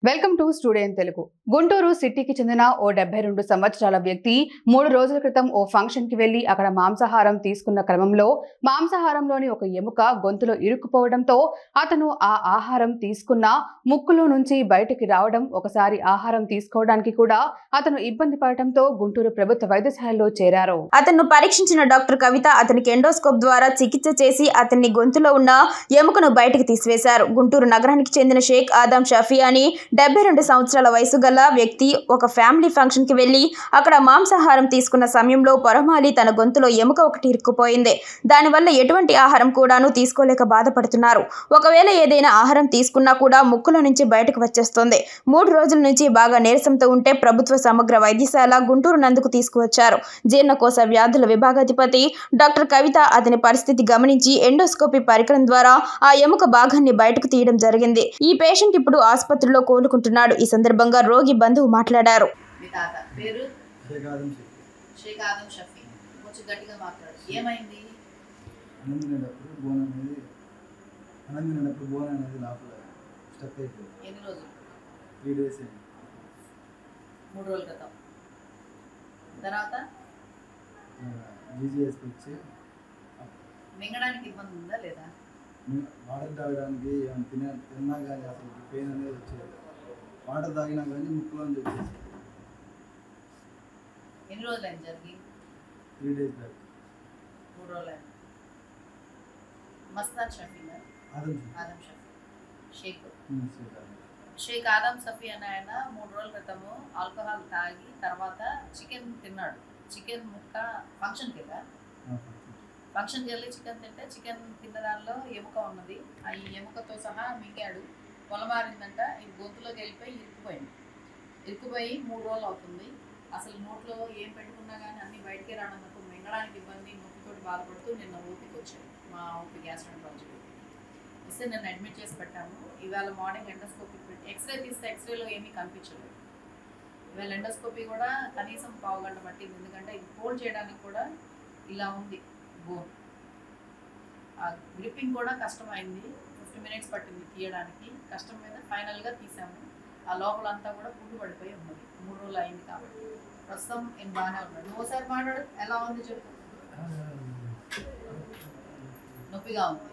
Welcome to studio Telugu. Guntur సిటీకి చెందిన ఓ 72 సంవత్సరాల వ్యక్తి 3 రోజుల క్రితం ఓ ఫంక్షన్ కి వెళ్లి అక్కడ మాంసాహారం తీసుకున్న క్రమంలో మాంసాహారంలోని ఒక ఎముక గొంతులో ఇరుక్కుపోవడంతో అతను ఆ ఆహారం తీసుకున్న ముక్కులో నుంచి బయటికి రావడం, ఒకసారి ఆహారం తీసుకోవడానికి కూడా అతను ఇబ్బంది పడటంతో గుంటూరు ప్రభుత్వ వైద్యశాలలో చేరారు. అతను పరీక్షించిన డాక్టర్ కవిత అతనికి ఎండోస్కోప్ ద్వారా చికిత్స చేసి అతన్ని గొంతులో ఉన్న ఎముకను బయటికి తీసివేశారు. గుంటూరు నగరానికి చెందిన షేక్ ఆదం షఫీ అని 72 సంవత్సరాల వయసు గల వ్యక్తి ఒక ఫ్యామిలీ ఫంక్షన్ కి వెళ్లి అక్కడ మాంసాహారం తీసుకున్న సమయంలో పొరమాలి తన గొంతులో ఎముక ఒకటి ఇరుక్కుపోయింది. దానివల్ల ఎటువంటి ఆహారం కూడాను తీసుకోలేక బాధపడుతున్నారు. ఒకవేళ ఏదైనా ఆహారం తీసుకున్నా కూడా ముక్కులో నుంచి బయటకు వచ్చేస్తుంది. 3 రోజుల నుంచి బాగా నీరసంతో ఉంటే ప్రభుత్వ సమగ్ర వైద్యశాల గుంటూరు నందుకు తీసుకువచ్చారు. జీర్ణకోశ వ్యాధుల విభాగాధిపతి డాక్టర్ కవిత అతని పరిస్థితి గమనించి ఎండోస్కోపీ పరికరం ద్వారా ఆ ఎముక భాగాన్ని బయటకు తీయడం జరిగింది. ఈ పేషెంట్ ఇప్పుడు ఆసుపత్రిలో కోలుకుంటున్నాడు. ఈ సందర్భంగా రోగి బంధువు మాట్లాడారు. మింగడానికి ఇబ్బంది ఉందా లేదా? వాటర్ తాగడానికి తిన్నా కానీ అసలు పెయిన్ అనేది వచ్చేది. వాటర్ తాగినా కానీ ముక్కులో నుంచి వచ్చేసి. ఎన్ని రోజులు అయింది జరిగి? 3 days బ్యాక్. 3 రోజులు అయింది. మస్తాన్ షఫీ ఆదం షఫీ షేక్ ఆదం షఫీ అని ఆయన 3 రోజుల క్రితము ఆల్కహాల్ తాగి తర్వాత చికెన్ తిన్నాడు. చికెన్ ముక్క ఫంక్షన్కి వెళ్ళా. ఫంక్షన్కి వెళ్ళి చికెన్ తింటే చికెన్ తిన్న దానిలో ఎముక ఉన్నది. ఆ ఈ ఎముకతో సహా మింగాడు. పొలమారిందంట. ఈ గొంతులోకి వెళ్ళిపోయి ఇరుక్కుపోయి 3 రోజులు అవుతుంది. అసలు నోట్లో ఏం పెట్టుకున్నా కానీ అన్ని బయటికి రావడానికి మింగడానికి ఇబ్బంది, నొప్పితోటి బాధపడుతూ నిన్న ఓపిక వచ్చాడు. మా ఓపీ గ్యాస్ట్రోంటాలజీ వస్తే నిన్న అడ్మిట్ చేసి పెట్టాము. ఇవాళ మార్నింగ్ ఎండోస్కోపీ పెట్టి ఎక్స్రే తీస్తే ఎక్స్రేలో ఏమీ కనిపించలేదు. ఇవాళ ఎండోస్కోపీ కూడా కనీసం పావు గంట పట్టింది. ఎందుకంటే ఇది హోల్డ్ చేయడానికి కూడా ఇలా ఉంది బోన్. ఆ గ్రిప్పింగ్ కూడా కష్టమైంది. 50 minutes పట్టింది తీయడానికి. కష్టం మీద ఫైనల్గా తీసాము. ఆ లోపలంతా కూడా పుండు పడిపోయి ఉన్నది. 3 రోజులు అయింది కాబట్టి ప్రస్తుతం ఏం బాగానే ఉన్నాడు. ఓసారి మాట్లాడు, ఎలా ఉంది చెప్పు. నొప్పిగా ఉంది.